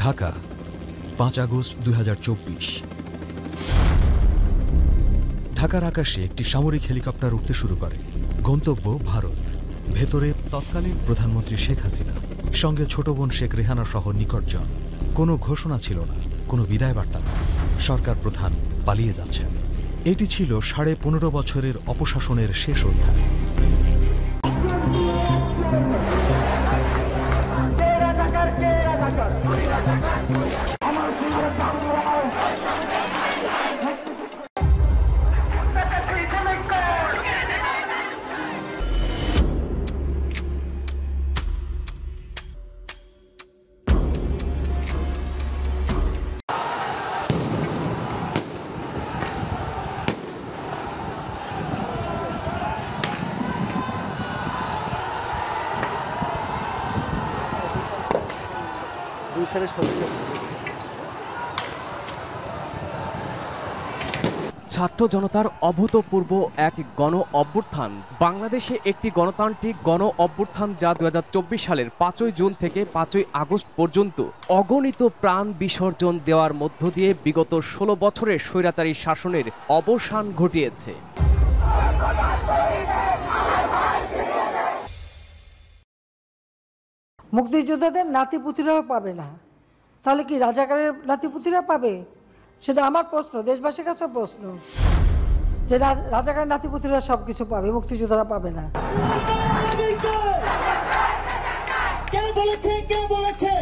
Dhaka 5 August 2024। ঢাকার আকাশে একটি সামরিক হেলিকপ্টার উঠতে শুরু করে। গন্তব্য ভারত। ভেতরে তৎকালীন প্রধানমন্ত্রী শেখ হাসিনা, সঙ্গে ছোট বোন শেখ রেহানা সহ নিকটজন। কোনো ঘোষণা ছিল না, কোনো বিদায় বার্তা না। সরকার প্রধান পালিয়ে যাচ্ছেন। এটি ছিল 15.5 বছরের অপশাসনের শেষ অধ্যায়। ছাত্র জনতার অভূতপূর্ব এক গণ অভ্যুত্থান, বাংলাদেশে একটি গণতান্ত্রিক গণ অভ্যুত্থান যা 2024 সালের 5 জুন থেকে 5 আগস্ট পর্যন্ত অগণিত প্রাণ বিসর্জন দেওয়ার মধ্য দিয়ে বিগত 16 বছরের স্বৈরাচারী শাসনের অবসান ঘটিয়েছে। মুক্তিযোদ্ধাদের নাতিপুতিরাও পাবে না, তাহলে কি রাজাকারের নাতিপুতিরা পাবে? সেটা আমার প্রশ্ন, দেশবাসীর কাছে প্রশ্ন, যে রাজাকারের নাতিপুতিরা সবকিছু পাবে, মুক্তিযোদ্ধারা পাবে না। কে বলেছে? কে বলেছে?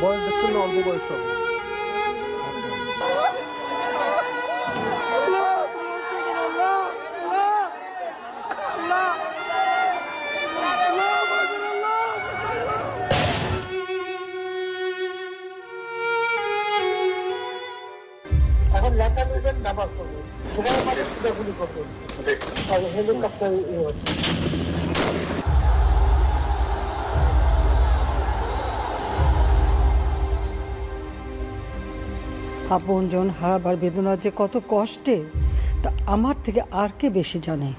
বয়স দেখছেন না, অল্প বয়স। এখন লেখা নেবেন, নামাজ পড়বেন, গুলি করবেন, হেলিকপ্টার। আপনজন হারাবার বেদনা যে কত কষ্টে, তা আমার থেকে আর কে বেশি জানে।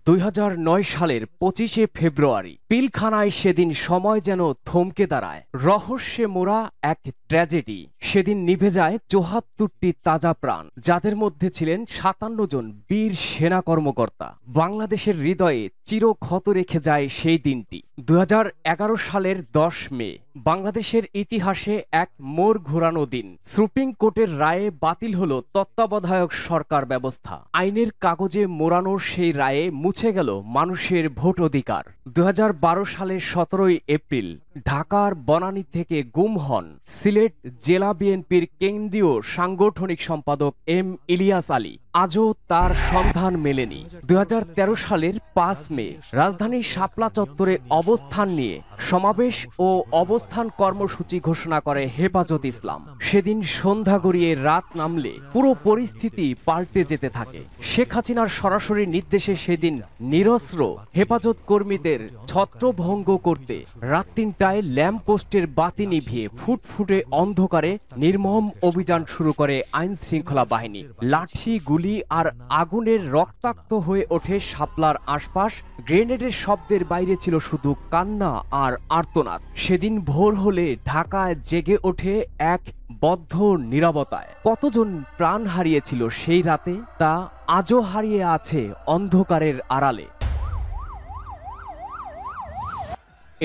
2009 সালের 25 ফেব্রুয়ারি পিলখানায় সেদিন সময় যেন থমকে দাঁড়ায়। রহস্যে মোড়া এক ট্র্যাজেডি। সেদিন নিভে যায় 74টি তাজা প্রাণ, যাদের মধ্যে ছিলেন 57 জন বীর সেনা কর্মকর্তা। বাংলাদেশের হৃদয়ে চিরক্ষত রেখে যায় সেই দিনটি। 2011 সালের 10 মে বাংলাদেশের ইতিহাসে এক মোড় ঘোরানো দিন। সুপ্রিম কোর্টের রায়ে বাতিল হলো তত্ত্বাবধায়ক সরকার ব্যবস্থা। আইনের কাগজে মোড়ানো সেই রায়ে মুছে গেল মানুষের ভোট অধিকার। 2012 সালের 17 এপ্রিল ঢাকার বনানী থেকে গুম হন সিলেট জেলা বিএনপির কেন্দ্রীয় সাংগঠনিক সম্পাদক এম ইলিয়াস আলী। আজও তার সন্ধান মেলেনি। 2013 সালের 5 মে রাজধানীর শাপলা চত্বরে অবস্থান নিয়ে সমাবেশ ও অবস্থান কর্মসূচি ঘোষণা করে হেফাজত ইসলাম। সেদিন সন্ধ্যা গড়িয়ে রাত নামলে পুরো পরিস্থিতি পাল্টে যেতে থাকে। শেখ হাসিনার সরাসরি নির্দেশে সেদিন নিরস্ত্র হেফাজত কর্মীদের ছত্রভঙ্গ করতে রাত 3টায় ল্যাম্পপোস্টের বাতি নিভিয়ে ফুটফুটে অন্ধকারে নির্মম অভিযান শুরু করে আইন শৃঙ্খলা বাহিনী। লাঠি, গুলি আর আগুনের রক্তাক্ত হয়ে ওঠে শাপলার আশপাশ। গ্রেনেডের শব্দের বাইরে ছিল শুধু কান্না আর আর্তনাদ। সেদিন ভোর হলে ঢাকায় জেগে ওঠে এক বদ্ধ নীরবতায়। কতজন প্রাণ হারিয়েছিল সেই রাতে, তা আজও হারিয়ে আছে অন্ধকারের আড়ালে।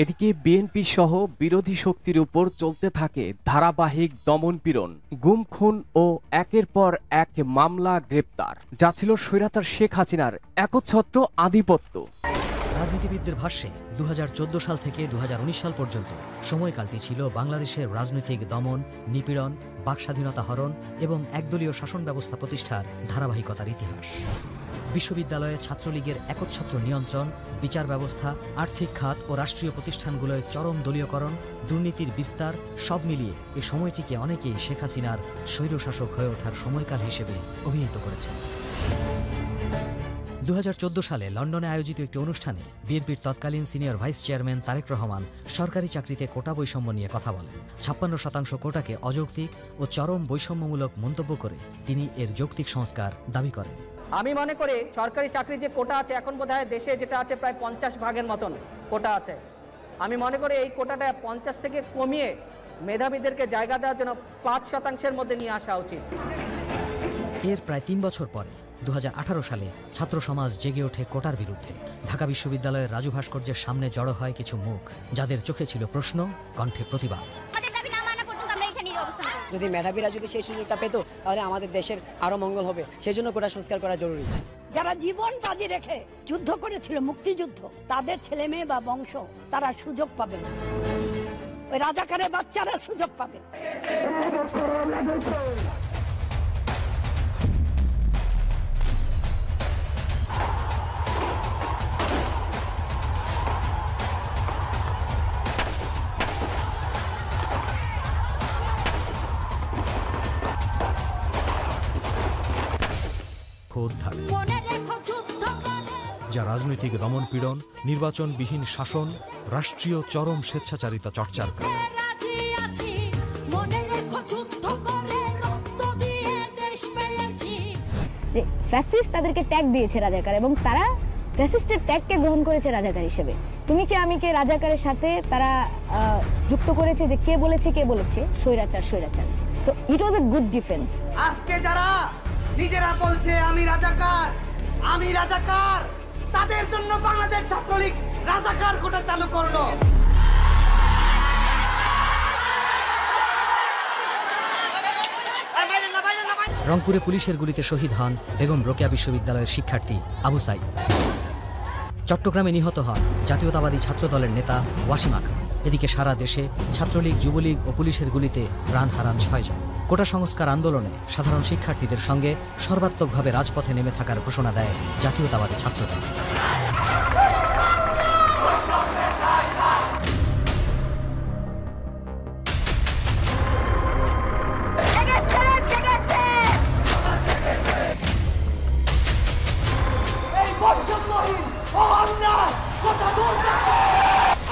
এদিকে বিএনপি সহ বিরোধী শক্তির উপর চলতে থাকে ধারাবাহিক দমনপীড়ন, গুম, খুন ও একের পর এক মামলা, গ্রেপ্তার, যা ছিল স্বৈরাচার শেখ হাসিনার একচ্ছত্র আধিপত্য। রাজনীতিবিদদের ভাষ্যে 2014 সাল থেকে 2019 সাল পর্যন্ত সময়কালটি ছিল বাংলাদেশের রাজনৈতিক দমন, নিপীড়ন, বাকস্বাধীনতা হরণ এবং একদলীয় শাসন ব্যবস্থা প্রতিষ্ঠার ধারাবাহিকতার ইতিহাস। বিশ্ববিদ্যালয়ে ছাত্রলীগের একচ্ছত্র নিয়ন্ত্রণ, বিচার ব্যবস্থা, আর্থিক খাত ও রাষ্ট্রীয় প্রতিষ্ঠানগুলোয় চরম দলীয়করণ, দুর্নীতির বিস্তার সব মিলিয়ে এই সময়টিকে অনেকেই শেখ হাসিনার স্বৈরশাসক হয়ে ওঠার সময়কাল হিসেবে অভিহিত করেছেন। 2014 সালে লন্ডনে আয়োজিত একটি অনুষ্ঠানে বিএনপির তৎকালীন senior vice chairman Tarique Rahman সরকারি চাকরিতে কোটা বৈষম্য নিয়ে কথা বলেন। 56% কোটাকে অযৌক্তিক ও চরম বৈষম্যমূলক মন্তব্য করে তিনি এর যৌক্তিক সংস্কার দাবি করেন। আমি মনে করি সরকারি চাকরি যে কোটা আছে এখন বোধহয় দেশে যেটা আছে প্রায় 50% মতন কোটা আছে। আমি মনে করি এই কোটাটা 50 থেকে কমিয়ে মেধাবীদেরকে জায়গা দেওয়ার জন্য 5% মধ্যে নিয়ে আসা উচিত। এর প্রায় 3 বছর পরে 2018 সালে ছাত্র সমাজ জেগে ওঠে কোটার বিরুদ্ধে। ঢাকা বিশ্ববিদ্যালয়ের রাজু ভাস্কর্যের সামনে জড়ো হয় কিছু মুখ, যাদের চোখে ছিল প্রশ্ন, কণ্ঠে প্রতিবাদ। যদি মেধাবীরা যদি সেই সুযোগটা পেত তাহলে আমাদের দেশের আরো মঙ্গল হবে, সেই জন্য কোটা সংস্কার করা জরুরি। যারা জীবন বাজি রেখে যুদ্ধ করেছিল, মুক্তিযুদ্ধ, তাদের ছেলে মেয়ে বা বংশ তারা সুযোগ পাবে না, ওই রাজাকারের বাচ্চারা সুযোগ পাবে। যা রাজনৈতিক দমনপীড়ন, নির্বাচনবিহীন শাসন, রাষ্ট্রীয় চরম স্বেচ্ছাচারিতা চর্চার কাজ। যে ফ্যাসিস্ট তাদেরকে ট্যাগ দিয়েছে রাজাকার, এবং তারা ফ্যাসিস্টের ট্যাগকে গ্রহণ করেছে রাজাকার হিসেবে। তুমি কে আমি কে রাজাকারের সাথে তারা যুক্ত করেছে যে কে বলেছে স্বৈরাচার স্বৈরাচার। So it was a good defence. আজকে যারা নিজেরা বলছে আমি রাজাকার, তাদের জন্য বাংলাদেশ ছাত্রলীগ রাজাকার কোটা চালু করলো। রংপুরে পুলিশের গুলিতে শহীদ হন বেগম রোকেয়া বিশ্ববিদ্যালয়ের শিক্ষার্থী আবু সাইদ। চট্টগ্রামে নিহত হন জাতীয়তাবাদী ছাত্রদলের নেতা ওয়াসিম আকরাম। এদিকে সারা দেশে ছাত্রলীগ, যুবলীগ ও পুলিশের গুলিতে প্রাণ হারান 6 জন। কোটা সংস্কার আন্দোলনে সাধারণ শিক্ষার্থীদের সঙ্গে সর্বাত্মকভাবে রাজপথে নেমে থাকার ঘোষণা দেয় জাতীয়তাবাদী ছাত্রদল।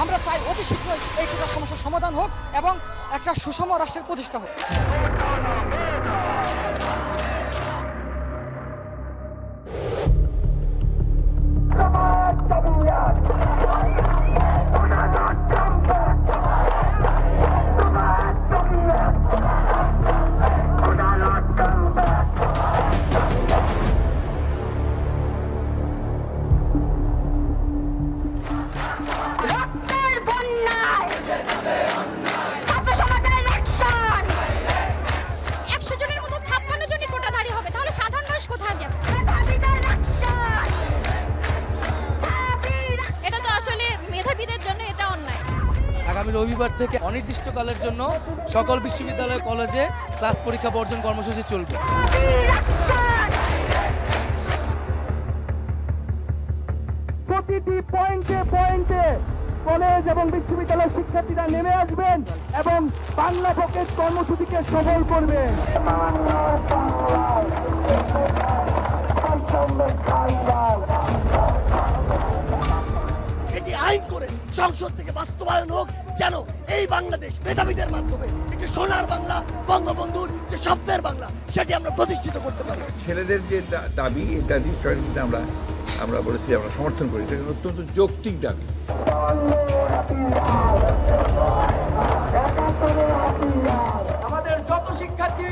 আমরা চাই অতি শীঘ্রই এই কোটা সমস্যার সমাধান হোক এবং একটা সুষম রাষ্ট্রের প্রতিষ্ঠা হোক। আগামী রবিবার থেকে অনির্দিষ্টকালের জন্য সকল বিশ্ববিদ্যালয় কলেজে ক্লাস পরীক্ষা বর্জন কর্মসূচি চলবে। প্রতিটি পয়েন্টে কলেজ এবং বিশ্ববিদ্যালয়ের শিক্ষার্থীরা নেমে আসবেন এবং বাংলা পকেট কর্মসূচিকে সফল করবেন। এটি আইন করে সংসদ থেকে বাস্তবায়ন হোক, যেন এই বাংলাদেশ মেধাবীদের মাধ্যমে একটি সোনার বাংলা, বঙ্গবন্ধুর যে স্বপ্নের বাংলা, সেটি আমরা প্রতিষ্ঠিত করতে পারি। ছেলেদের যে দাবি, এই দাবি আমরা বলেছি আমরা সমর্থন করি, এটা অত্যন্ত যৌক্তিক দাবি। আমাদের যত শিক্ষার্থী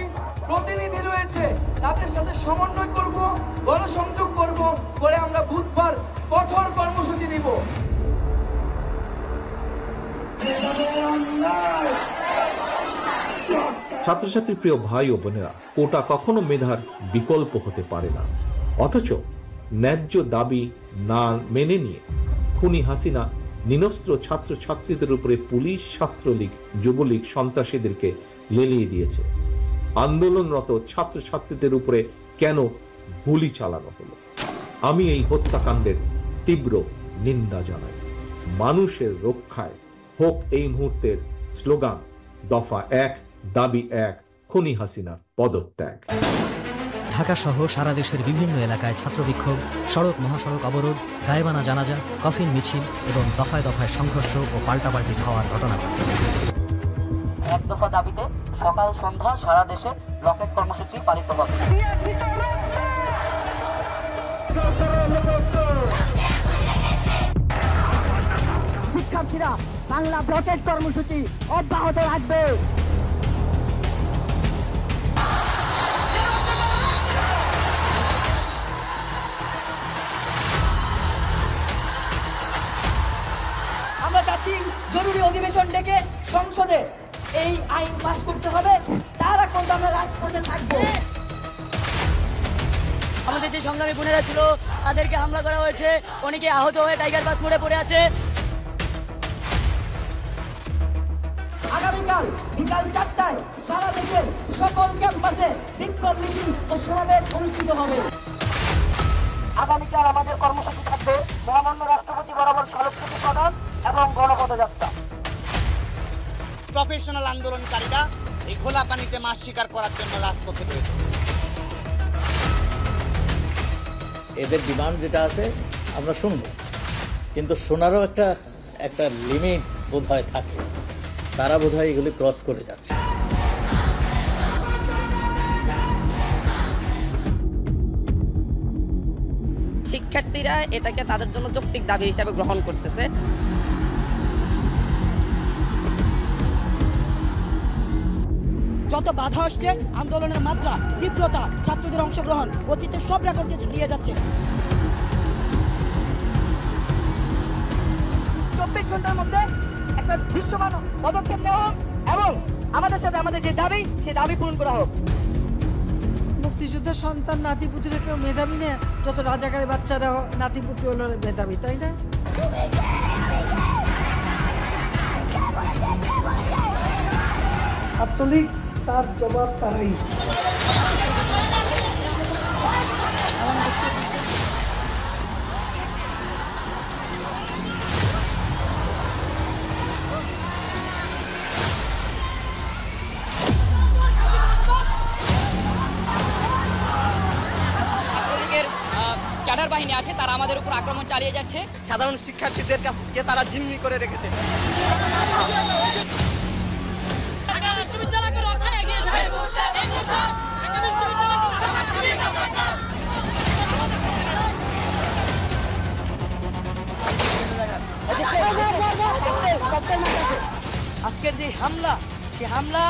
প্রতিনিধি রয়েছে তাদের সাথে সমন্বয় করব, গণসংযোগ করব, করে আমরা বুধবার কঠোর কর্মসূচি দিব। ছাত্রছাত্রীর প্রিয় ভাই ও বোনেরা, কোটা কখনো মেধার বিকল্প হতে পারে না। অথচ ন্যায্য দাবি না মেনে নিয়ে খুনি হাসিনা নিরস্ত্র ছাত্রছাত্রীদের উপরে পুলিশ, ছাত্রলীগ, যুবলীগ সন্ত্রাসীদেরকে লেলিয়ে দিয়েছে। আন্দোলনরত ছাত্রছাত্রীদের উপরে কেন গুলি চালানো হলো? আমি এই হত্যাকাণ্ডের তীব্র নিন্দা জানাই। মানুষের রক্ষায় হোক এই মুহূর্তের স্লোগান দফা 1, দাবি 1, খুনি হাসিনার পদত্যাগ। ঢাকা সহ সারা দেশের বিভিন্ন এলাকায় ছাত্র বিক্ষোভ, সড়ক মহাসড়ক অবরোধ, গায়েবানা জানাজা, কফিন মিছিল এবং দফায় দফায় সংঘর্ষ ও পাল্টাপাল্টি হওয়ার ঘটনা ঘটে। এক দফা দাবিতে সকাল সন্ধ্যা সারা দেশে ব্লকেট কর্মসূচি পালিত হবে। শিক্ষার্থীরা বাংলা ব্লকেট কর্মসূচি অব্যাহত রাখবে। আমরা চাচ্ছি জরুরি অধিবেশন ডেকে সংসদে এই আইন পাস করতে হবে, তার এখন আমরা রাজপথে থাকবো। আমাদের যে সংগ্রামী বোনেরা ছিল তাদেরকে হামলা করা হয়েছে, অনেকে আহত হয়ে টাইগার বাগ মোড়ে পড়ে আছে। আগামীকাল বিকাল 4টায় সারা দেশের সকল ক্যাম্পাসে বিক্ষোভ মিছিল ও সমাবেশ অনুষ্ঠিত হবে। আগামীকাল আমাদের কর্মসূচি থাকবে মহামান্য রাষ্ট্রপতি বরাবর স্মারকলিপি প্রদান এবং গণপদযাত্রা। প্রফেশনাল আন্দোলনকারীরা এই খোলা পানিতে মাছ শিকার করার জন্য রাজপথে রয়েছে। এদের ডিমান্ড যেটা আছে আমরা শুনবো, কিন্তু শোনারও একটা লিমিট বোধহয় থাকে, তারা বোধহয় এগুলি ক্রস করে যাচ্ছে। শিক্ষার্থীরা এটাকে তাদের জন্য যৌক্তিক দাবি হিসাবে গ্রহণ করতেছে। যত বাধা আসছে, আন্দোলনের মাত্রা, তীব্রতা, ছাত্রদের অংশগ্রহণ অতীতের সব রেকর্ডকে ছাড়িয়ে যাচ্ছে। 24 ঘন্টার মধ্যে একটা দৃশ্যমান পদক্ষেপ নেওয়া হোক এবং আমাদের সাথে আমাদের যে দাবি সেই দাবি পূরণ করা হোক। মুক্তিযুদ্ধের সন্তান নাতিপুতিরা কেউ মেধাবী না, যত রাজাকারের বাচ্চারা নাতিপুতি হলো মেধাবী, তাই না? ছাত্রলীগ তার জবাব তারাই। ছাত্রলীগের ক্যাডার বাহিনী আছে, তারা আমাদের উপর আক্রমণ চালিয়ে যাচ্ছে। সাধারণ শিক্ষার্থীদের কাছে তারা জিম্মি করে রেখেছে। আজকের যে হামলা, সে হামলা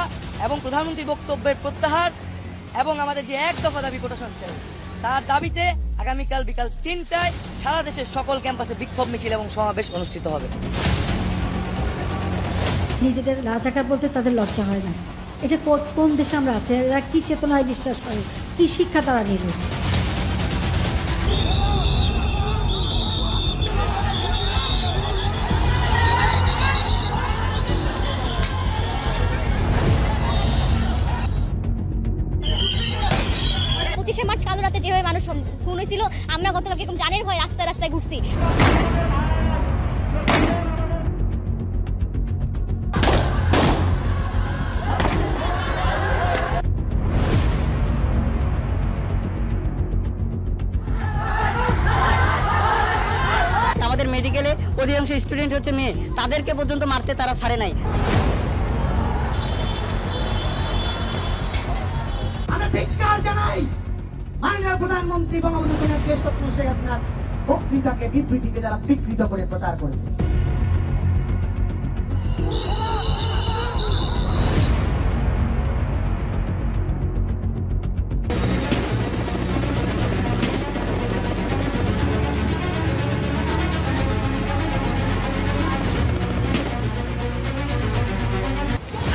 এবং প্রধানমন্ত্রীর বক্তব্যের প্রত্যাহার এবং আমাদের যে এক দফা দাবি কোটা সংস্কার, তার দাবিতে আগামীকাল বিকাল 3টায় সারা দেশের সকল ক্যাম্পাসে বিক্ষোভ মিছিল এবং সমাবেশ অনুষ্ঠিত হবে। নিজেদের রাজাকার বলতে তাদের লজ্জা হয় না। এটা কোন দেশে আমরা আছি? এরা কি চেতনায় বিশ্বাস করে, কি শিক্ষা তারা নিল? মার্চ কালো রাতে যেভাবে মানুষ খুন হয়েছিল, আমরা গতকালকে এরকম জানের ভয় রাস্তায় রাস্তায় ঘুরছি। আমাদের মেডিকেলে অধিকাংশ স্টুডেন্ট হচ্ছে মেয়ে, তাদেরকে পর্যন্ত মারতে তারা ছাড়ে নাই। আমরা ধিক্কার জানাই মাননীয় প্রধানমন্ত্রী বঙ্গবন্ধু দেশরত্ন শেখ হাসিনার বক্তৃতাকে, বিবৃতিকে যারা বিকৃত করে প্রচার করেছে।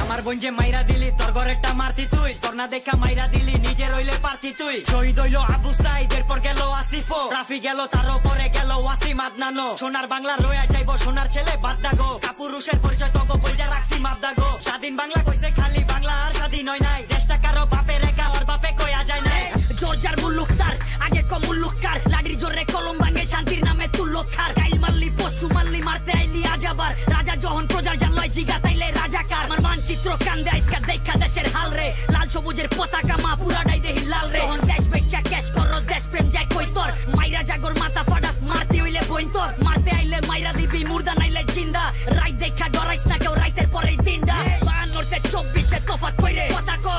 আমার বোন যে মাইরা দিলি, তোর ঘরেরটা মারতি তুই, তোর না দেখা মাইরা দিলি, নিজে রইলে পারতি তুই। শহীদ হইল আবু সাইদ, এরপর গেল আসিফো, রাফি গেল, তার উপরে গেল ওয়াসিম আদনানো। সোনার বাংলা রয়ে যাইব সোনার ছেলে বাদদাগো, কাপুরুষের পরিচয় তগো বইজা রাখছি মাদদাগো। স্বাধীন বাংলা কইছে খালি বাংলা, আর স্বাধীন হয় নাই দেশটা কারো বাপে রেখা, ওর বাপে কইয়া যায় নাই। জর্জার মুল্লুক তার আগে কম মুল্লুকার লাডির জোরে কলম ভাঙে শান্তির নামে তুল্লখার গাইল মারলি পশু মারলি মারতে আইলি আজাবার রাজা যখন প্রজার জানলয় জিগা তাইলে রাজাকার আমার মানচিত্র কান্দে আইসকা দেখা দেশের হাল রে লাল সবুজের পতাকা মা পুরাটাই দেহি লাল রে তখন দেশ বেচা ক্যাশ করস দেশ প্রেম যায় কই তোর মাইরা জাগর মাথা ফাটাস মারতে হইলে বইন তোর মারতে আইলে মাইরা দিবি মুর্দা নাইলে জিন্দা রাইত দেখা ডরাইস না কেউ রাইতের পরেই দিনটা 52 তে 24 এ তফাৎ কইরে কথা কো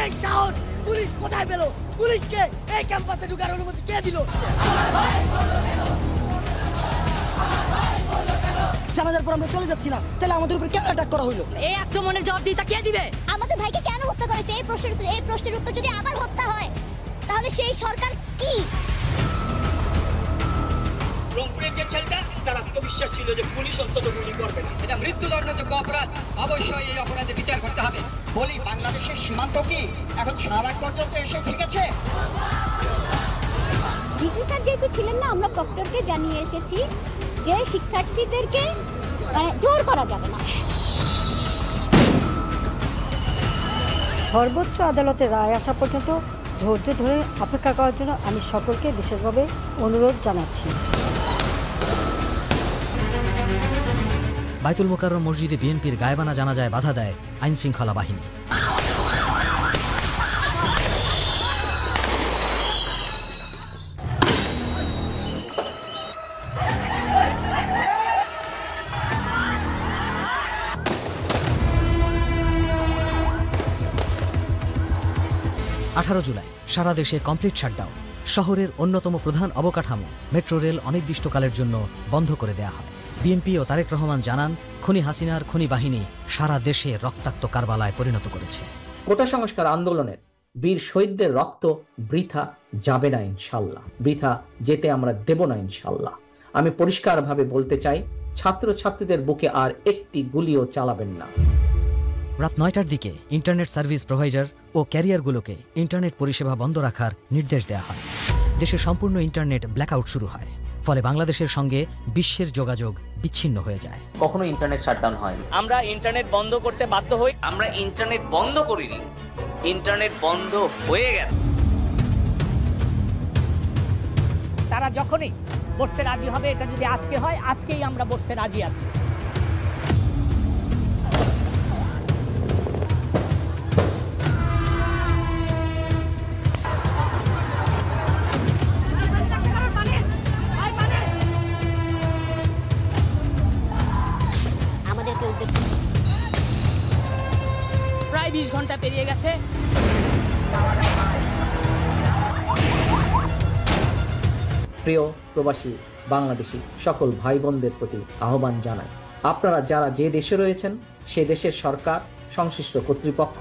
এই সাহস পুলিশ কোথায় পেল? পুলিশকে এই ক্যাম্পাসে ঢোকার অনুমতি কে দিল? জানাজার পর আমরা চলে যাচ্ছি না, তাহলে আমাদের উপর কেন অ্যাটাক করা হলো? এই আক্রমণের জবাবদিহিতা কে দিবে? আমাদের ভাইকে কেন হত্যা করেছে এই প্রশ্নের উত্তর যদি আবার হত্যা হয় তাহলে সেই সরকার কি? রংপুরের যে ছেলেটা তার আত্মবিশ্বাস ছিল যে পুলিশ অন্তত গুলি করবে না, এটা মৃত্যুদণ্ডযোগ্য অপরাধ, অবশ্যই এই অপরাধে বিচার করতে হবে। বলি বাংলাদেশের সীমান্ত কি এখন শাহবাগ পর্যন্ত এসে ঠেকেছে? ডিসি স্যার যেহেতু ছিলেন না, আমরা প্রক্টরকে জানিয়ে এসেছি যে শিক্ষার্থীদেরকে জোর করা যাবে না। সর্বোচ্চ আদালতের রায় আসা পর্যন্ত ধৈর্য ধরে অপেক্ষা করার জন্য আমি সকলকে বিশেষভাবে অনুরোধ জানাচ্ছি। বাইতুল মোকাররম মসজিদে বিএনপির গায়েবানা জানাজায় বাধা দেয় আইন শৃঙ্খলা বাহিনী। জুলাই সারা দেশে কমপ্লিট শাটডাউন। শহরের অন্যতম প্রধান অবকাঠামো মেট্রো রেল অনির্দিষ্টকালের জন্য বন্ধ করে দেয়া হয়। বিএনপি ও তারেক রহমান জানান, খুনি হাসিনার খুনি বাহিনী সারা দেশে রক্তাক্ত কারবালায় পরিণত করেছে। কোটা সংস্কার আন্দোলনের বীর শহীদদের রক্ত বৃথা যাবে না ইনশাল্লাহ, বৃথা যেতে আমরা দেব না ইনশাল্লাহ। আমি পরিষ্কারভাবে বলতে চাই, ছাত্রছাত্রীদের বুকে আর একটি গুলিও চালাবেন না। রাত 9টার দিকে ইন্টারনেট সার্ভিস প্রোভাইডার ও ক্যারিয়ারগুলোকে ইন্টারনেট পরিষেবা বন্ধ রাখার নির্দেশ দেওয়া হয়। দেশে সম্পূর্ণ ইন্টারনেট ব্ল্যাকআউট শুরু হয়, ফলে বাংলাদেশের সঙ্গে বিশ্বের যোগাযোগ বিচ্ছিন্ন হয়ে যায়। কখনো ইন্টারনেট শাটডাউন হয়। আমরা ইন্টারনেট বন্ধ করতে বাধ্য হই। আমরা ইন্টারনেট বন্ধ করিনি, ইন্টারনেট বন্ধ হয়ে গেছে। তারা যখনই বসতে রাজি হবে, এটা যদি আজকে হয়, আজকেই আমরা বসতে রাজি আছি। প্রায় 20 ঘন্টা পেরিয়ে গেছে। প্রিয় প্রবাসী বাংলাদেশি সকল ভাই বোনদের প্রতি আহ্বান জানাই, আপনারা যারা যে দেশে রয়েছেন সে দেশের সরকার, সংশ্লিষ্ট কর্তৃপক্ষ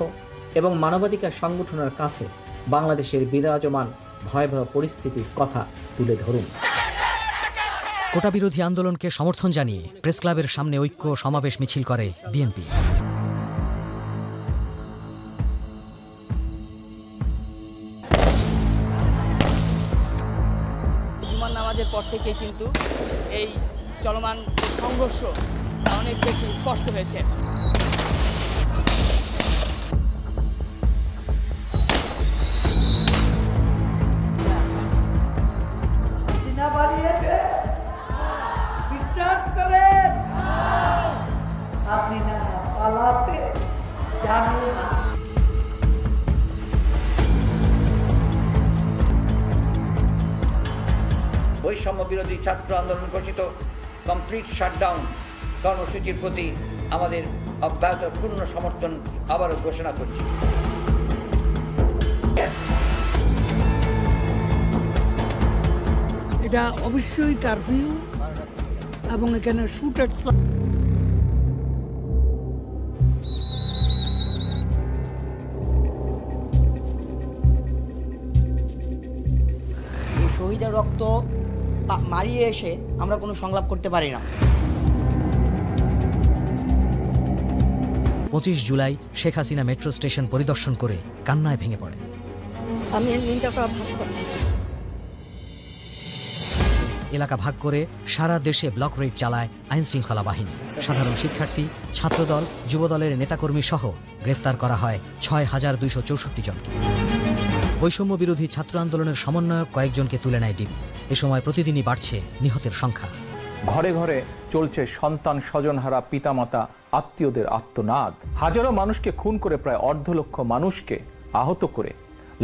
এবং মানবাধিকার সংগঠনের কাছে বাংলাদেশের বিরাজমান ভয়াবহ পরিস্থিতির কথা তুলে ধরুন। কোটা বিরোধী আন্দোলনকে সমর্থন জানিয়ে প্রেস ক্লাবের সামনে ঐক্য সমাবেশ মিছিল করে বিএনপি। জুমার নামাজের পর থেকে কিন্তু এই চলমান সংঘর্ষ অনেক বেশি স্পষ্ট হয়েছে। হাসিনা পালিয়েছে, বিশ্বাস করেন হাসিনা পালাতে জানে না। বৈষম্য বিরোধী ছাত্র আন্দোলন ঘোষিত কমপ্লিট শাটডাউন কর্মসূচির প্রতি আমাদের অব্যাহত পূর্ণ সমর্থন আবারও ঘোষণা করছি। এটা অবশ্যই কারফিউ এবং এখানে শুটার শহীদের রক্ত মারিয়ে এসে আমরা কোনো সংলাপ করতে পারি না। 25 জুলাই শেখ হাসিনা মেট্রো স্টেশন পরিদর্শন করে কান্নায় ভেঙে পড়েন। আমি এর নিন্দা করার ভাষা পাচ্ছি। এলাকা ভাগ করে সারা দেশে ব্লক রেড চালায় আইন শৃঙ্খলা বাহিনী। সাধারণ শিক্ষার্থী, ছাত্রদল, যুবদলের নেতাকর্মী সহ গ্রেফতার করা হয় ৬,২৬৪ জনকে। বৈষম্য বিরোধী ছাত্র আন্দোলনের সমন্বয়ক কয়েকজনকে তুলে নেয় ডিবি। এ সময় প্রতিদিনই বাড়ছে নিহতের সংখ্যা। ঘরে ঘরে চলছে সন্তান স্বজনহারা পিতামাতা আত্মীয়দের আর্তনাদ। হাজারো মানুষকে খুন করে প্রায় 1.5 লক্ষ মানুষকে আহত করে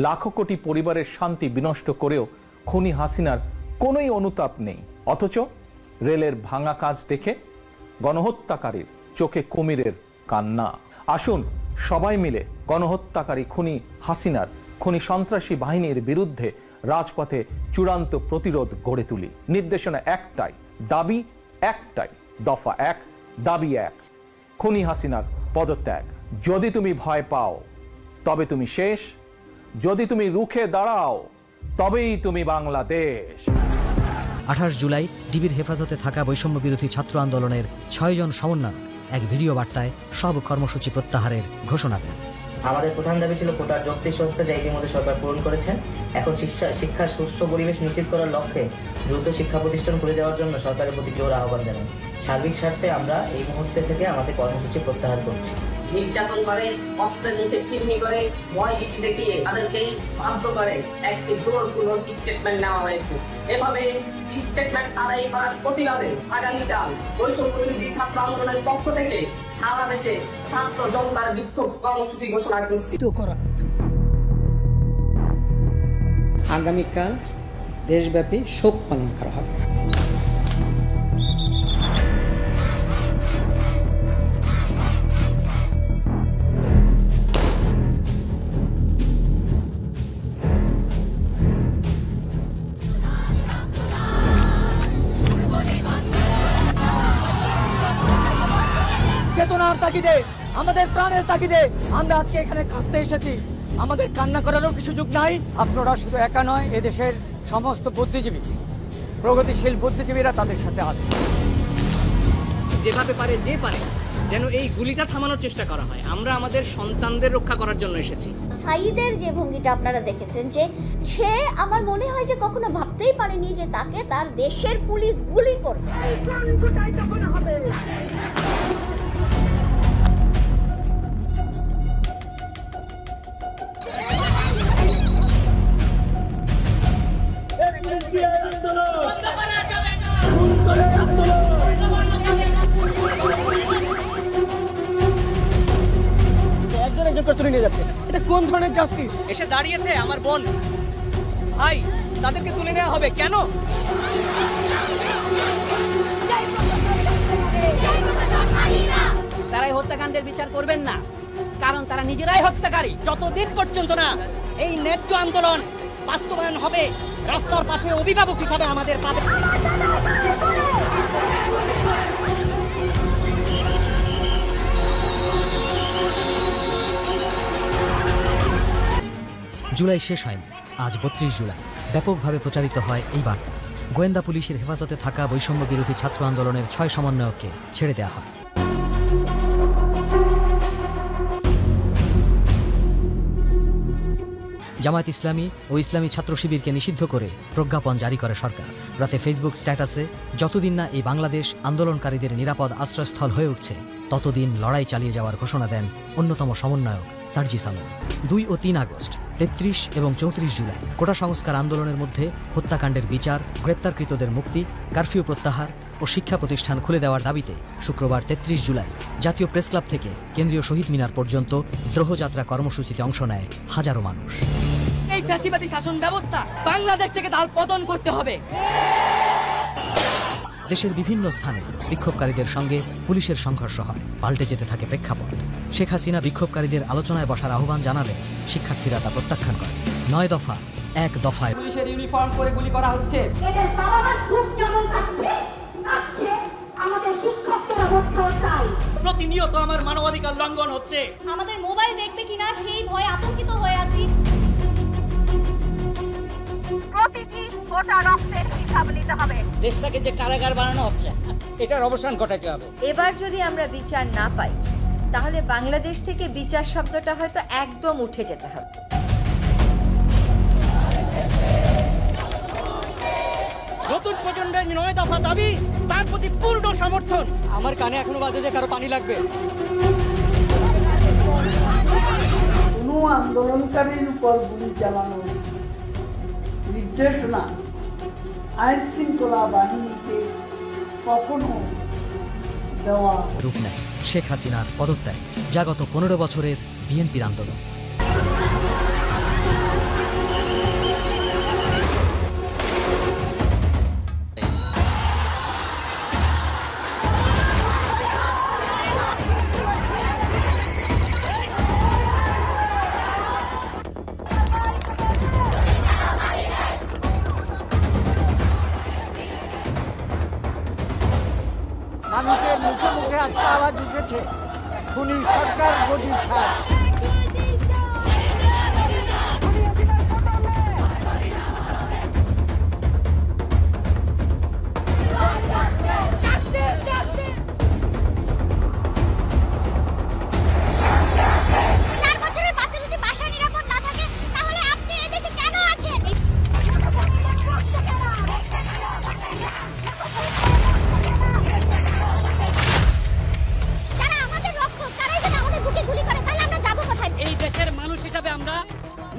লাখো কোটি পরিবারের শান্তি বিনষ্ট করেও খুনি হাসিনার কোনোই অনুতাপ নেই। অথচ রেলের ভাঙা কাজ দেখে গণহত্যাকারীর চোখে কুমিরের কান্না। আসুন সবাই মিলে গণহত্যাকারী খুনি হাসিনার খুনি সন্ত্রাসী বাহিনীর বিরুদ্ধে রাজপথে চূড়ান্ত প্রতিরোধ গড়ে তুলি। নির্দেশনা একটাই, দাবি একটাই, দফা 1, দাবি 1, খুনি হাসিনার পদত্যাগ। যদি তুমি ভয় পাও তবে তুমি শেষ, যদি তুমি রুখে দাঁড়াও তবেই তুমি বাংলাদেশ। 28 জুলাই ডিবির হেফাজতে থাকা বৈষম্য বিরোধী ছাত্র আন্দোলনের 6 জন সমন্বয়ক এক ভিডিও বার্তায় সব কর্মসূচি প্রত্যাহারের ঘোষণা দেন। আমাদের প্রধান দাবি ছিল কোটার যৌক্তিক সংস্কার, যা ইতিমধ্যে সরকার পূরণ করেছেন। এখন শিক্ষার সুষ্ঠু পরিবেশ নিশ্চিত করার লক্ষ্যে দ্রুত শিক্ষা প্রতিষ্ঠান খুলে দেওয়ার জন্য সরকারের প্রতি জোর আহ্বান জানাই। সার্বিক স্বার্থে আমরা এই মুহূর্তে থেকে আমাদের কর্মসূচি প্রত্যাহার করছি। নির্যাতন করে, অস্ত্রের মুখে চিহ্নি করে, ভয় ভীতি দেখিয়ে তাদেরকে বাধ্য করে একটি জোরপূর্বক স্টেটমেন্ট নেওয়া হয়েছে। এভাবে স্টেটমেন্ট আদায় করার প্রতিবাদে আগামীকাল বৈষম্য বিরোধী ছাত্র আন্দোলনের পক্ষ থেকে সারা দেশে ছাত্র জনতার বিক্ষোভ কর্মসূচি ঘোষণা করছি। আগামীকাল দেশব্যাপী শোক পালন করা হবে। চেতনার তাগিদে, আমাদের প্রাণের তাগিদে আমরা আজকে এখানে কাঁদতে এসেছি। আমাদের কান্না করারও কি সুযোগ নাই? ছাত্ররা শুধু একা নয়, এদেশের সমস্ত বুদ্ধিজীবী, প্রগতিশীল বুদ্ধিজীবীরা তাদের সাথে আছে। যেভাবে পারে যে পারে যেন এই গুলিটা থামানোর চেষ্টা করা হয়। আমরা আমাদের সন্তানদের রক্ষা করার জন্য এসেছি। সাইদের যে ভঙ্গিটা আপনারা দেখেছেন, যে সে আমার মনে হয় যে কখনো ভাবতেই পারেনি যে তাকে তার দেশের পুলিশ গুলি করবে। তুলে নিয়ে যাচ্ছে, এটা কোন ধরনের জাস্টিস? এসে দাঁড়িয়েছে আমার বোন, ভাই, তাদেরকে তুলে নেওয়া হবে কেন? তারাই হত্যাকাণ্ডের বিচার করবেন না, কারণ তারা নিজেরাই হত্যাকারী। যতদিন পর্যন্ত না এই ন্যায্য আন্দোলন বাস্তবায়ন হবে, রাস্তার পাশে অভিভাবক হিসাবে আমাদের পাবে। জুলাই শেষ হয়নি, আজ 32 জুলাই ব্যাপকভাবে প্রচারিত হয় এই বার্তা। গোয়েন্দা পুলিশের হেফাজতে থাকা বৈষম্য বিরোধী ছাত্র আন্দোলনের 6 সমন্বয়ককে ছেড়ে দেওয়া হয়। জামায়াত ইসলামী ও ইসলামী ছাত্র শিবিরকে নিষিদ্ধ করে প্রজ্ঞাপন জারি করে সরকার। রাতে ফেসবুক স্ট্যাটাসে যতদিন না এই বাংলাদেশ আন্দোলনকারীদের নিরাপদ আশ্রয়স্থল হয়ে উঠছে ততদিন লড়াই চালিয়ে যাওয়ার ঘোষণা দেন অন্যতম সমন্বয়ক সার্জিস আলম। 2 ও 3 আগস্ট, 33 এবং 34 জুলাই কোটা সংস্কার আন্দোলনের মধ্যে হত্যাকাণ্ডের বিচার, গ্রেপ্তারকৃতদের মুক্তি, কারফিউ প্রত্যাহার ও শিক্ষা প্রতিষ্ঠান খুলে দেওয়ার দাবিতে শুক্রবার 33 জুলাই জাতীয় প্রেস ক্লাব থেকে কেন্দ্রীয় শহীদ মিনার পর্যন্ত দ্রোহযাত্রা কর্মসূচিতে অংশ নেয় হাজারো মানুষ। এই ফ্যাসিবাদী শাসন ব্যবস্থা বাংলাদেশ থেকে তার পতন করতে হবে। দেশের বিভিন্ন স্থানে বিক্ষোভকারীদের সঙ্গে পুলিশের সংঘর্ষ হয়, পাল্টে যেতে থাকে প্রেক্ষাপট। শেখ হাসিনা বিক্ষোভকারীদের আলোচনায় বসার আহ্বান জানালে শিক্ষার্থীরা তা প্রত্যাখ্যান করে। 9 দফা 1 দফায় পুলিশের ইউনিফর্ম পরে গুলি করা হচ্ছে। প্রতিনিয়ত আমার মানবাধিকার লঙ্ঘন হচ্ছে। আমাদের মোবাইল দেখবে কিনা সেই ভয়ে আতঙ্কিত হয়ে আছি। প্রতিটি ফোঁটা রক্তের হিসাব নিতে হবে। দেশটাকে যে কারাগার বানানো হচ্ছে, এটার অবসান ঘটাতে হবে। এবার যদি আমরা বিচার না পাই তাহলে বাংলাদেশ থেকে বিচার শব্দটা হয়তো একদম উঠে যেতে হবে। নতুন প্রজন্মের 9 দফা দাবি, তার প্রতি পূর্ণ সমর্থন। আমার কানে এখনো বাজে যে কারো পানি লাগবে। কোনো আন্দোলনকারীর উপর গুলি চালানোর নির্দেশনা আইন শৃঙ্খলা বাহিনীকে কখনো দেওয়া রূপ নেয় শেখ হাসিনার পদত্যাগ, যা গত 15 বছরের বিএনপির আন্দোলন। মানুষের মুখে মুখে আজকে আওয়াজ উঠেছে, খুনি সরকার গদি ছাড়।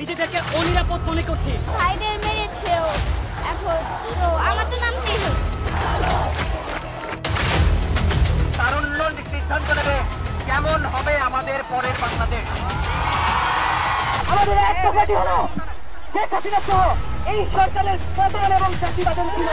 নিজেদেরকে অনিরাপদ মনে করছি। ভাইদের মেরেছেও, এখন তো আমার তো নামতেই হবে। তারুণ্য সিদ্ধান্ত নেবে কেমন হবে আমাদের পরের বাংলাদেশ। আমাদের এক দফাটি হলো শেখ হাসিনা সহ এই সরকারের পতন এবং চাষিবাদের ছিল।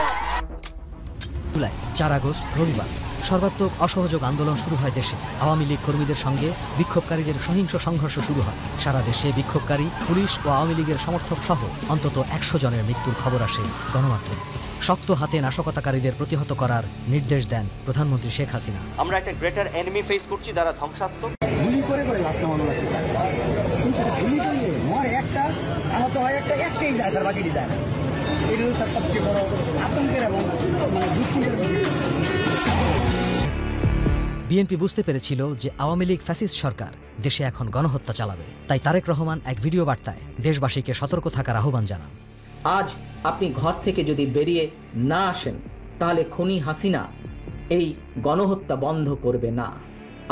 জুলাই 4 আগস্ট রবিবার সর্বাত্মক অসহযোগ আন্দোলন শুরু হয় দেশে। আওয়ামী লীগ কর্মীদের সঙ্গে বিক্ষোভকারীদের সহিংস সংঘর্ষ শুরু হয়। সারা দেশে বিক্ষোভকারী, পুলিশ ও আওয়ামী লীগের সমর্থক সহ অন্তত 100 জনের মৃত্যুর খবর আসে গণমাধ্যমে। শক্ত হাতে নাশকতাকারীদের প্রতিহত করার নির্দেশ দেন প্রধানমন্ত্রী শেখ হাসিনা। আমরা একটা গ্রেটার এনিমি ফেস করছি, যারা ধ্বংসাত্মক। গুলি করে করে লাশ নামানো লাগছে, কিন্তু গুলি করলে মরে একটা, আহত হয় একটাই যায়, স্যার বাকিটি যায় না। এই হলো স্যার সবচেয়ে বড় আতঙ্কের এবং দুশ্চিন্তার বিষয়। বিএনপি বুঝতে পেরেছিল যে আওয়ামী লীগ ফ্যাসিস্ট সরকার দেশে এখন গণহত্যা চালাবে, তাই তারেক রহমান এক ভিডিও বার্তায় দেশবাসীকে সতর্ক থাকার আহ্বান জানান। আজ আপনি ঘর থেকে যদি বেরিয়ে না আসেন, তাহলে খুনি হাসিনা এই গণহত্যা বন্ধ করবে না।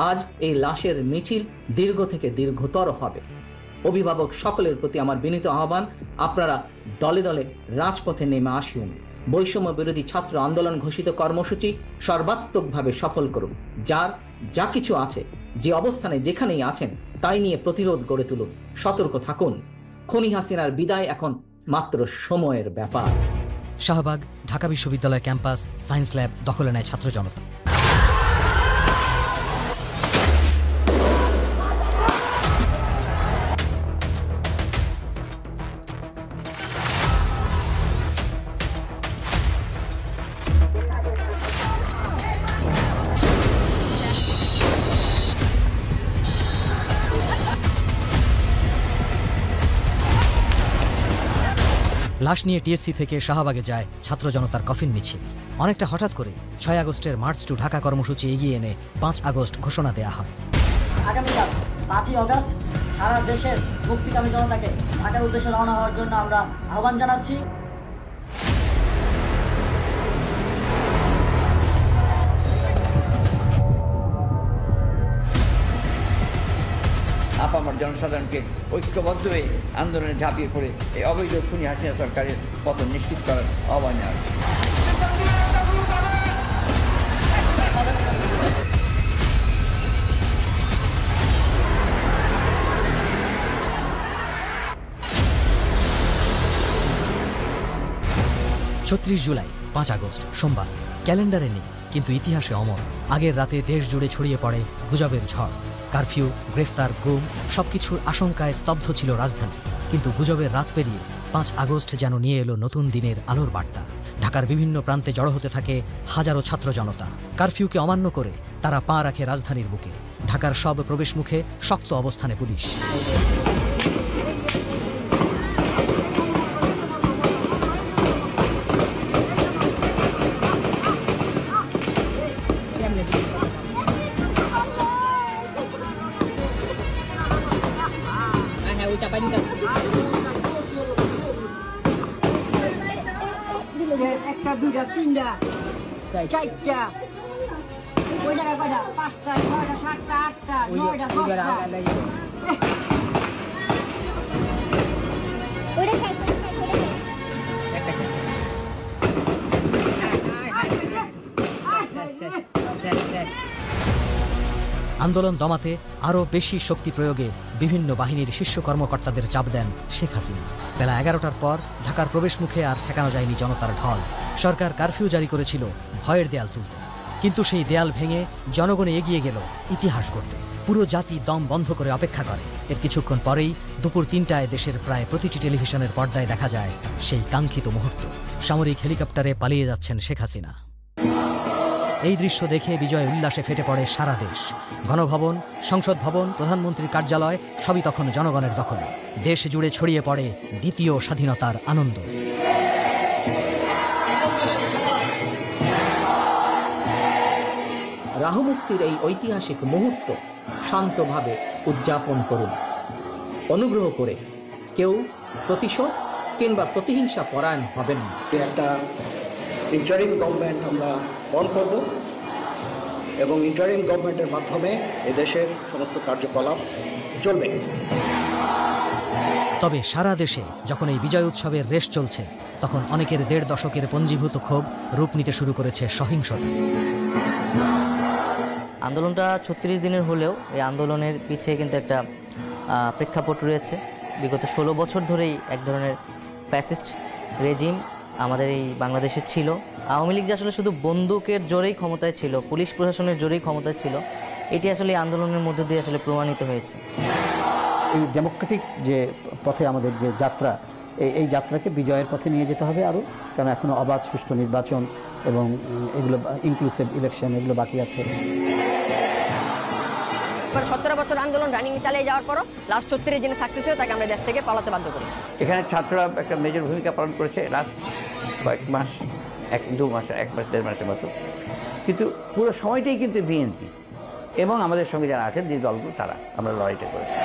আজ এই লাশের মিছিল দীর্ঘ থেকে দীর্ঘতর হবে। অভিভাবক সকলের প্রতি আমার বিনীত আহ্বান, আপনারা দলে দলে রাজপথে নেমে আসুন। বৈষম্য বিরোধী ছাত্র আন্দোলন ঘোষিত কর্মসূচি সর্বাত্মকভাবে সফল করুন। যার যা কিছু আছে, যে অবস্থানে যেখানেই আছেন, তাই নিয়ে প্রতিরোধ গড়ে তুলুন। সতর্ক থাকুন, খুনি হাসিনার বিদায় এখন মাত্র সময়ের ব্যাপার। শাহবাগ, ঢাকা বিশ্ববিদ্যালয় ক্যাম্পাস, সায়েন্স ল্যাব দখলে নেয় ছাত্র জনতা। লাশ নিয়ে টিএসসি থেকে শাহবাগে যায় ছাত্র জনতার কফিন মিছিল। অনেকটা হঠাৎ করে 6 আগস্টের মার্চ টু ঢাকা কর্মসূচি এগিয়ে এনে 5 আগস্ট ঘোষণা দেয়া হয়। আগামীকাল 5ই আগস্ট সারা দেশের মুক্তিকামী জনতাকে ঢাকার উদ্দেশ্যে রওনা হওয়ার জন্য আমরা আহ্বান জানাচ্ছি। আপামর জনসাধারণকে ঐক্যবদ্ধ হয়ে আন্দোলনে ঝাঁপিয়ে পড়ে এই অবৈধ খুনি হাসিনা সরকারের পতন নিশ্চিত করার আহ্বান জানাচ্ছি। জুলাই 5 আগস্ট সোমবার ক্যালেন্ডারে নেই, কিন্তু ইতিহাসে অমর। আগের রাতে দেশ জুড়ে ছড়িয়ে পড়ে গুজবের ঝড়। কারফিউ, গ্রেফতার, গুম সবকিছুর আশঙ্কায় স্তব্ধ ছিল রাজধানী। কিন্তু গুজবের রাত পেরিয়ে 5 আগস্ট যেন নিয়ে এলো নতুন দিনের আলোর বার্তা। ঢাকার বিভিন্ন প্রান্তে জড়ো হতে থাকে হাজারো ছাত্র জনতা। কারফিউকে অমান্য করে তারা পা রাখে রাজধানীর বুকে। ঢাকার সব প্রবেশ মুখে শক্ত অবস্থানে পুলিশ। একটা, দুইটা, তিনটা, চারটা, ওই জায়গায় কয়টা? 5টা, 6টা, 7টা, 8টা, 9টা, 10টা। আন্দোলন দমাতে আরও বেশি শক্তি প্রয়োগে বিভিন্ন বাহিনীর শীর্ষ কর্মকর্তাদের চাপ দেন শেখ হাসিনা। বেলা 11টার পর ঢাকার প্রবেশ মুখে আর ঠেকানো যায়নি জনতার ঢল। সরকার কারফিউ জারি করেছিল ভয়ের দেয়াল তুলতে, কিন্তু সেই দেয়াল ভেঙে জনগণে এগিয়ে গেল ইতিহাস গড়তে। পুরো জাতি দম বন্ধ করে অপেক্ষা করে। এর কিছুক্ষণ পরেই দুপুর 3টায় দেশের প্রায় প্রতিটি টেলিভিশনের পর্দায় দেখা যায় সেই কাঙ্ক্ষিত মুহূর্ত। সামরিক হেলিকপ্টারে পালিয়ে যাচ্ছেন শেখ হাসিনা। এই দৃশ্য দেখে বিজয় উল্লাসে ফেটে পড়ে সারা দেশ। গণভবন, সংসদ ভবন, প্রধানমন্ত্রীর কার্যালয় সবই তখন জনগণের দখলে। দেশ জুড়ে ছড়িয়ে পড়ে দ্বিতীয় স্বাধীনতার আনন্দ। রাহুমুক্তির এই ঐতিহাসিক মুহূর্ত শান্তভাবে উদযাপন করুন। অনুগ্রহ করে কেউ প্রতিশোধ কিংবা প্রতিহিংসা পরায়ণ হবেন না। একটা ইন্টারিম গভর্নমেন্ট আমরা ফর্ম করব এবং ইন্টারিম গভর্নমেন্টের মাধ্যমে এদেশের সমস্ত কার্যকলাপ চলবে। তবে সারা দেশে যখন এই বিজয় উৎসবের রেশ চলছে, তখন অনেকের 1.5 দশকের পঞ্জীভূত ক্ষোভ রূপ নিতে শুরু করেছে সহিংসতা। আন্দোলনটা 36 দিনের হলেও এই আন্দোলনের পিছিয়ে কিন্তু একটা প্রেক্ষাপট রয়েছে। বিগত 16 বছর ধরেই এক ধরনের ফ্যাসিস্ট রেজিম আমাদের এই বাংলাদেশে ছিল। আওয়ামী লীগ যে আসলে শুধু বন্দুকের জোরেই ক্ষমতায় ছিল, পুলিশ প্রশাসনের জোরেই ক্ষমতায় ছিল, এটি আসলে এই আন্দোলনের মধ্য দিয়ে আসলে প্রমাণিত হয়েছে। এই ডেমোক্রেটিক যে পথে আমাদের যে যাত্রা, এই যাত্রাকে বিজয়ের পথে নিয়ে যেতে হবে আরও, কারণ এখনও অবাধ সুষ্ঠু নির্বাচন এবং এগুলো ইনক্লুসিভ ইলেকশন এগুলো বাকি আছে। 17 বছর আন্দোলন রানিং চালিয়ে যাওয়ার পরও লাস্ট 36 দিনে সাকসেস হয়ে তাকে আমরা দেশ থেকে পালাতে বাধ্য করেছি। এখানে ছাত্ররা একটা মেজর ভূমিকা পালন করেছে লাস্ট কয়েক মাস, 1-2 মাস, 1 মাস 1.5 মাসের মতো, কিন্তু পুরো সময়টাই কিন্তু বিএনপি এবং আমাদের সঙ্গে যারা আছেন যে দলগুলো, তারা আমরা লড়াইটা করেছি।